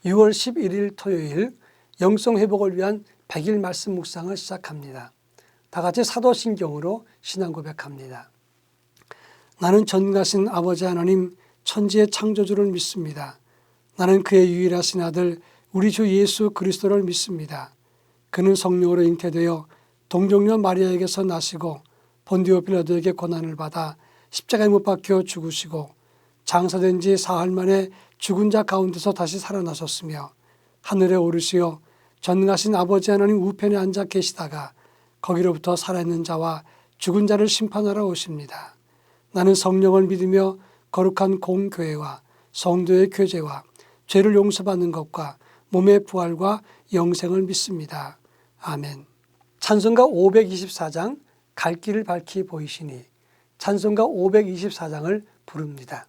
6월 11일 토요일 영성 회복을 위한 100일 말씀 묵상을 시작합니다. 다 같이 사도신경으로 신앙 고백합니다. 나는 전능하신 아버지 하나님 천지의 창조주를 믿습니다. 나는 그의 유일하신 아들 우리 주 예수 그리스도를 믿습니다. 그는 성령으로 잉태되어 동정녀 마리아에게서 나시고 본디오 빌라도에게 고난을 받아 십자가에 못 박혀 죽으시고 장사된 지 사흘 만에 죽은 자 가운데서 다시 살아나셨으며 하늘에 오르시어 전능하신 아버지 하나님 우편에 앉아 계시다가 거기로부터 살아있는 자와 죽은 자를 심판하러 오십니다. 나는 성령을 믿으며 거룩한 공교회와 성도의 교제와 죄를 용서받는 것과 몸의 부활과 영생을 믿습니다. 아멘. 찬송가 524장 갈 길을 밝히 보이시니 찬송가 524장을 부릅니다.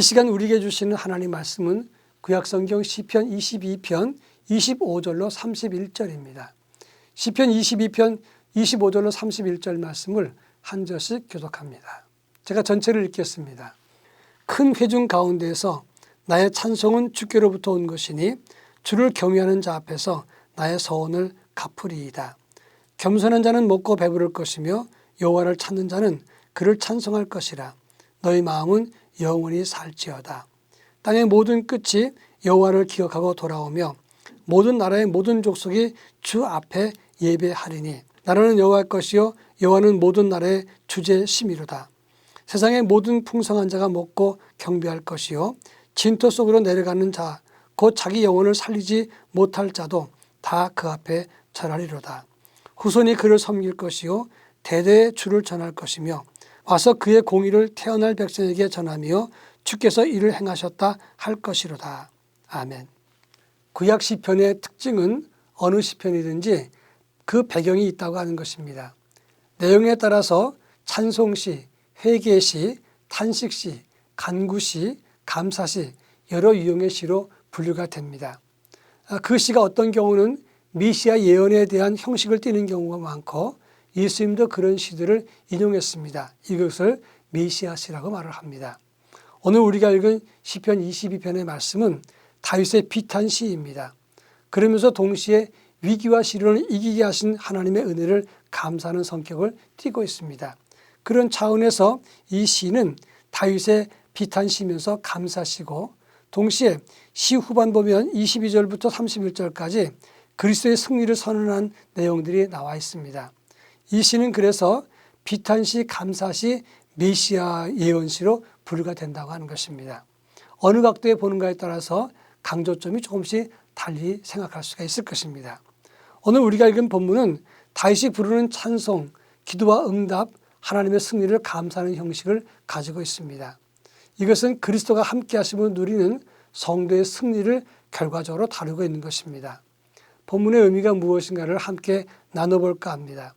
이 시간 우리에게 주시는 하나님 말씀은 구약성경 시편 22편 25절로 31절입니다. 시편 22편 25절로 31절 말씀을 한 절씩 교독합니다. 제가 전체를 읽겠습니다. 큰 회중 가운데에서 나의 찬송은 주께로부터 온 것이니 주를 경외하는 자 앞에서 나의 서원을 갚으리이다. 겸손한 자는 먹고 배부를 것이며 여호와를 찾는 자는 그를 찬송할 것이라. 너희 마음은 영원히 살지어다. 땅의 모든 끝이 여호와를 기억하고 돌아오며 모든 나라의 모든 족속이 주 앞에 예배하리니 나라는 여호와의 것이요 여호와는 모든 나라의 주제심이로다. 세상의 모든 풍성한 자가 먹고 경배할 것이요 진토 속으로 내려가는 자 곧 자기 영혼을 살리지 못할 자도 다 그 앞에 절하리로다. 후손이 그를 섬길 것이요 대대의 주를 전할 것이며 와서 그의 공의를 태어날 백성에게 전하며 주께서 이를 행하셨다 할 것이로다. 아멘. 구약 시편의 특징은 어느 시편이든지 그 배경이 있다고 하는 것입니다. 내용에 따라서 찬송시, 회개시, 탄식시, 간구시, 감사시 여러 유형의 시로 분류가 됩니다. 그 시가 어떤 경우는 미시아 예언에 대한 형식을 띠는 경우가 많고 예수님도 그런 시들을 인용했습니다. 이것을 메시아시라고 말을 합니다. 오늘 우리가 읽은 시편 22편의 말씀은 다윗의 비탄 시입니다. 그러면서 동시에 위기와 시련을 이기게 하신 하나님의 은혜를 감사하는 성격을 띠고 있습니다. 그런 차원에서 이 시는 다윗의 비탄시면서 감사시고, 동시에 시 후반 보면 22절부터 31절까지 그리스도의 승리를 선언한 내용들이 나와 있습니다. 이 시는 그래서 비탄시, 감사시, 메시아 예언시로 분류가 된다고 하는 것입니다. 어느 각도에 보는가에 따라서 강조점이 조금씩 달리 생각할 수가 있을 것입니다. 오늘 우리가 읽은 본문은 다윗이 부르는 찬송, 기도와 응답, 하나님의 승리를 감사하는 형식을 가지고 있습니다. 이것은 그리스도가 함께 하심을 누리는 성도의 승리를 결과적으로 다루고 있는 것입니다. 본문의 의미가 무엇인가를 함께 나눠볼까 합니다.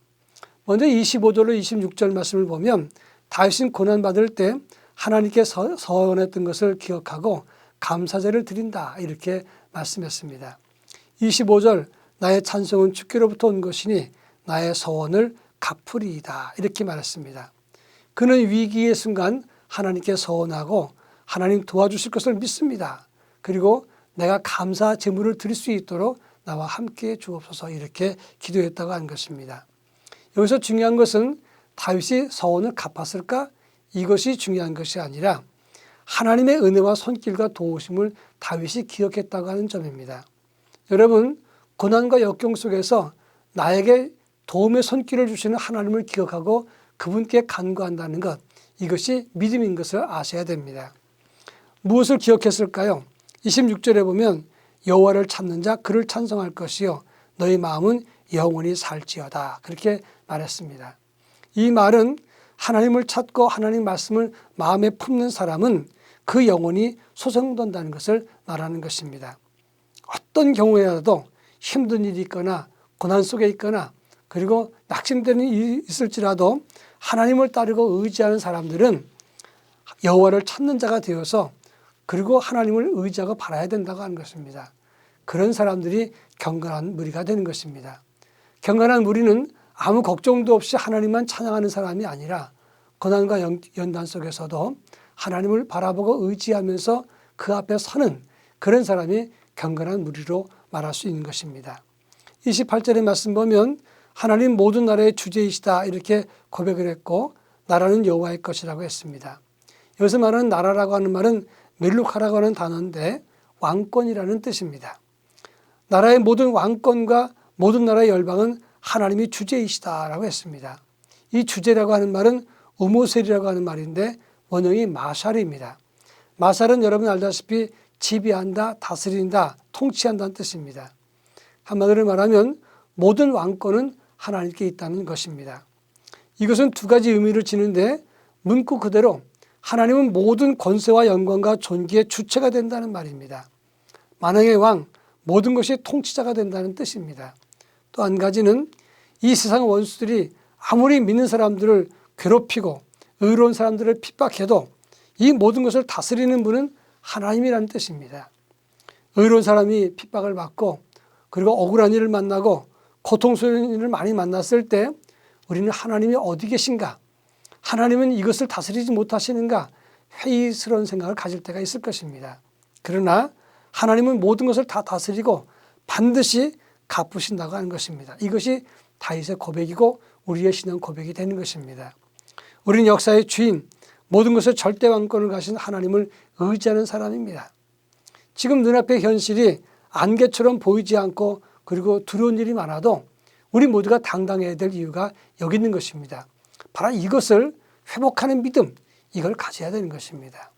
먼저 25절로 26절 말씀을 보면 다윗은 고난받을 때 하나님께 서원했던 것을 기억하고 감사제를 드린다, 이렇게 말씀했습니다. 25절, 나의 찬송은 주께로부터 온 것이니 나의 서원을 갚으리이다, 이렇게 말했습니다. 그는 위기의 순간 하나님께 서원하고 하나님 도와주실 것을 믿습니다. 그리고 내가 감사 제물을 드릴 수 있도록 나와 함께 주옵소서, 이렇게 기도했다고 하는 것입니다. 여기서 중요한 것은 다윗이 서원을 갚았을까? 이것이 중요한 것이 아니라 하나님의 은혜와 손길과 도우심을 다윗이 기억했다고 하는 점입니다. 여러분, 고난과 역경 속에서 나에게 도움의 손길을 주시는 하나님을 기억하고 그분께 간구한다는 것, 이것이 믿음인 것을 아셔야 됩니다. 무엇을 기억했을까요? 26절에 보면 여호와를 찾는 자 그를 찬송할 것이요 너희 마음은 영원히 살지어다, 그렇게 말했습니다. 이 말은 하나님을 찾고 하나님 말씀을 마음에 품는 사람은 그 영혼이 소생된다는 것을 말하는 것입니다. 어떤 경우에라도 힘든 일이 있거나 고난 속에 있거나 그리고 낙심되는 일이 있을지라도 하나님을 따르고 의지하는 사람들은 여호와를 찾는 자가 되어서 그리고 하나님을 의지하고 바라야 된다고 하는 것입니다. 그런 사람들이 경건한 무리가 되는 것입니다. 경건한 무리는 아무 걱정도 없이 하나님만 찬양하는 사람이 아니라 고난과 연단 속에서도 하나님을 바라보고 의지하면서 그 앞에 서는 그런 사람이 경건한 무리로 말할 수 있는 것입니다. 28절의 말씀 보면 하나님 모든 나라의 주제이시다, 이렇게 고백을 했고 나라는 여호와의 것이라고 했습니다. 여기서 말하는 나라라고 하는 말은 멜루카라고 하는 단어인데 왕권이라는 뜻입니다. 나라의 모든 왕권과 모든 나라의 열방은 하나님이 주제이시다라고 했습니다. 이 주제라고 하는 말은 우모셀이라고 하는 말인데 원형이 마샬입니다. 마샬은 여러분 알다시피 지배한다, 다스린다, 통치한다는 뜻입니다. 한마디로 말하면 모든 왕권은 하나님께 있다는 것입니다. 이것은 두 가지 의미를 지는데 문구 그대로 하나님은 모든 권세와 영광과 존귀의 주체가 된다는 말입니다. 만왕의 왕, 모든 것이 통치자가 된다는 뜻입니다. 또 한 가지는 이 세상 원수들이 아무리 믿는 사람들을 괴롭히고 의로운 사람들을 핍박해도 이 모든 것을 다스리는 분은 하나님이라는 뜻입니다. 의로운 사람이 핍박을 받고 그리고 억울한 일을 만나고 고통스러운 일을 많이 만났을 때 우리는 하나님이 어디 계신가? 하나님은 이것을 다스리지 못하시는가? 회의스러운 생각을 가질 때가 있을 것입니다. 그러나 하나님은 모든 것을 다 다스리고 반드시 갚으신다고 하는 것입니다. 이것이 다윗의 고백이고 우리의 신앙 고백이 되는 것입니다. 우리는 역사의 주인, 모든 것을 절대 왕권을 가신 하나님을 의지하는 사람입니다. 지금 눈앞의 현실이 안개처럼 보이지 않고 그리고 두려운 일이 많아도 우리 모두가 당당해야 될 이유가 여기 있는 것입니다. 바로 이것을 회복하는 믿음, 이걸 가져야 되는 것입니다.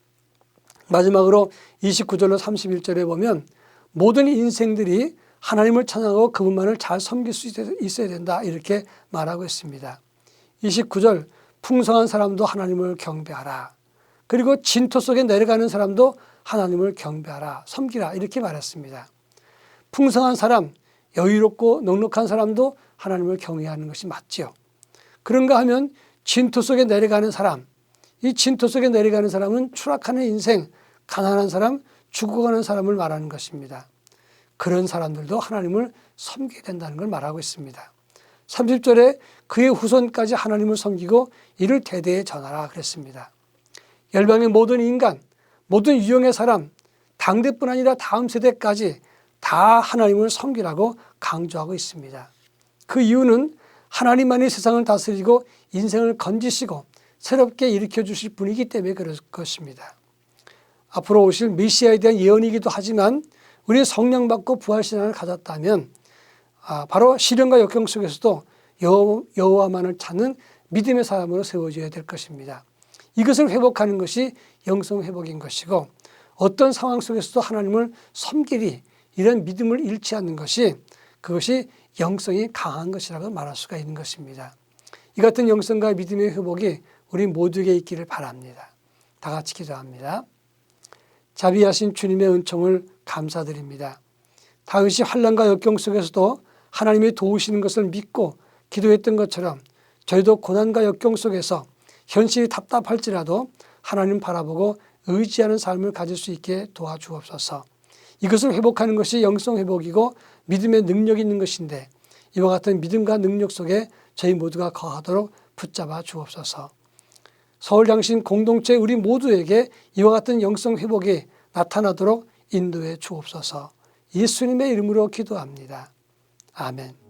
마지막으로 29절로 31절에 보면 모든 인생들이 하나님을 찬양하고 그분만을 잘 섬길 수 있어야 된다, 이렇게 말하고 있습니다. 29절, 풍성한 사람도 하나님을 경배하라. 그리고 진토 속에 내려가는 사람도 하나님을 경배하라, 섬기라, 이렇게 말했습니다. 풍성한 사람, 여유롭고 넉넉한 사람도 하나님을 경외하는 것이 맞지요. 그런가 하면 진토 속에 내려가는 사람, 이 진토 속에 내려가는 사람은 추락하는 인생, 가난한 사람, 죽어가는 사람을 말하는 것입니다. 그런 사람들도 하나님을 섬기게 된다는 걸 말하고 있습니다. 30절에 그의 후손까지 하나님을 섬기고 이를 대대에 전하라 그랬습니다. 열방의 모든 인간, 모든 유형의 사람, 당대뿐 아니라 다음 세대까지 다 하나님을 섬기라고 강조하고 있습니다. 그 이유는 하나님만이 세상을 다스리고 인생을 건지시고 새롭게 일으켜 주실 분이기 때문에 그럴 것입니다. 앞으로 오실 메시아에 대한 예언이기도 하지만 우리 성령 받고 부활신앙을 가졌다면 바로 시련과 역경 속에서도 여호와만을 찾는 믿음의 사람으로 세워져야 될 것입니다. 이것을 회복하는 것이 영성 회복인 것이고 어떤 상황 속에서도 하나님을 섬기리 이런 믿음을 잃지 않는 것이 그것이 영성이 강한 것이라고 말할 수가 있는 것입니다. 이 같은 영성과 믿음의 회복이 우리 모두에게 있기를 바랍니다. 다 같이 기도합니다. 자비하신 주님의 은총을 감사드립니다. 다윗이 환난과 역경 속에서도 하나님이 도우시는 것을 믿고 기도했던 것처럼 저희도 고난과 역경 속에서 현실이 답답할지라도 하나님 바라보고 의지하는 삶을 가질 수 있게 도와주옵소서. 이것을 회복하는 것이 영성 회복이고 믿음의 능력이 있는 것인데 이와 같은 믿음과 능력 속에 저희 모두가 거하도록 붙잡아 주옵소서. 서울양신 공동체 우리 모두에게 이와 같은 영성 회복이 나타나도록 인도해 주옵소서. 예수님의 이름으로 기도합니다. 아멘.